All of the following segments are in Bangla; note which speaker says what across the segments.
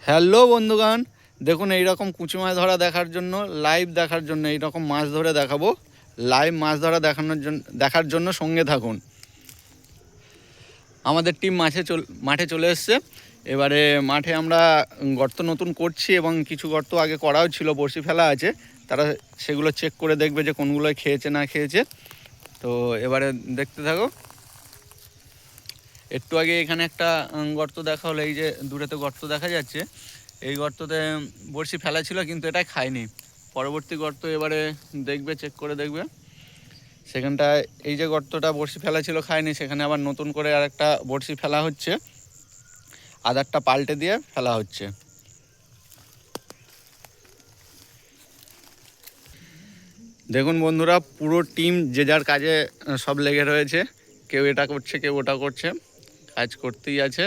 Speaker 1: হ্যালো বন্ধুগণ, দেখুন এইরকম কুচি মাছ ধরা দেখার জন্য, লাইভ দেখার জন্য, এইরকম মাছ ধরে দেখাবো। লাইভ মাছ ধরা দেখার জন্য সঙ্গে থাকুন। আমাদের টিম মাঠে চলে এসছে। এবারে মাঠে আমরা গর্ত নতুন করছি এবং কিছু গর্ত আগে করাও ছিল, বড়শি ফেলা আছে। তারা সেগুলো চেক করে দেখবে যে কোনগুলো খেয়েছে না খেয়েছে। তো এবারে দেখতে থাকো। একটু আগে এখানে একটা গর্ত দেখা হলো, এই যে দূরে তো গর্ত দেখা যাচ্ছে। এই গর্ততে বড়শি ফেলা ছিল কিন্তু এটা খায়নি। পরবর্তী গর্ত এবারে দেখবে, চেক করে দেখবে। সেখানটায় এই যে গর্তটা বড়শি ফেলা ছিল খায়নি, সেখানে আবার নতুন করে আর একটা বড়শি ফেলা হচ্ছে, আদারটা পাল্টে দিয়ে ফেলা হচ্ছে। দেখুন বন্ধুরা, পুরো টিম যে যার কাজে সব লেগে রয়েছে। কেউ এটা করছে, কেউ ওটা করছে, কাজ করতেই আছে।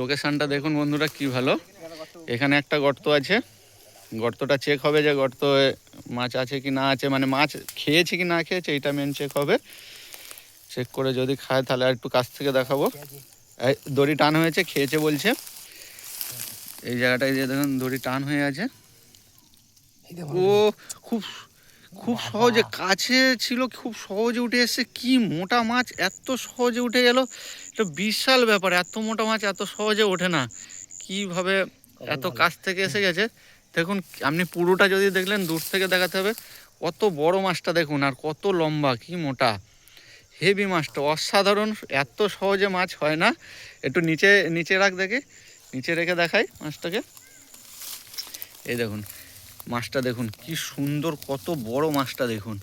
Speaker 1: লোকেশানটা দেখুন বন্ধুরা, কি ভালো। এখানে একটা গর্ত আছে, গর্তটা চেক হবে যে গর্ত মাছ আছে কি না আছে, মানে মাছ খেয়েছে কি না খেয়েছে, এইটা মেন চেক হবে। চেক করে যদি খায় তাহলে আর একটু কাছ থেকে দেখাবো। এই দড়ি টান হয়েছে, খেয়েছে বলছে। এই জায়গাটায় যে দেখুন দড়ি টান হয়ে আছে। ও খুব খুব সহজে, কাছে ছিল, খুব সহজে উঠে এসছে। কি মোটা মাছ, এত সহজে উঠে গেল, এটা বিশাল ব্যাপার। এত মোটা মাছ এত সহজে ওঠে না। কিভাবে এত কাছ থেকে এসে গেছে দেখুন। আপনি পুরোটা যদি দেখলেন, দূর থেকে দেখাতে হবে। কত বড় মাছটা দেখুন, আর কত লম্বা, কি মোটা, হেভি মাছটা অসাধারণ। এত সহজে মাছ হয় না। একটু নিচে নিচে রাখ, দেখে নিচে রেখে দেখাই মাছটাকে। এই দেখুন মাছটা, দেখুন কি সুন্দর, কত বড় মাছটা দেখুন।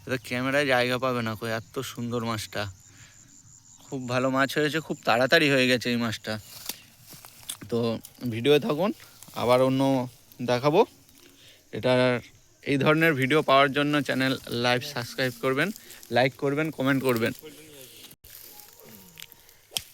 Speaker 1: এটা ক্যামেরায় জায়গা পাবে না, এত সুন্দর মাছটা। খুব ভালো মাছ হয়েছে, খুব তাড়াতাড়ি হয়ে গেছে এই মাছটা। তো ভিডিও থাকুন, আবার অন্য দেখাবো। এটার এই ধরনের ভিডিও পাওয়ার জন্য চ্যানেল লাইভ সাবস্ক্রাইব করবেন, লাইক করবেন, কমেন্ট করবেন।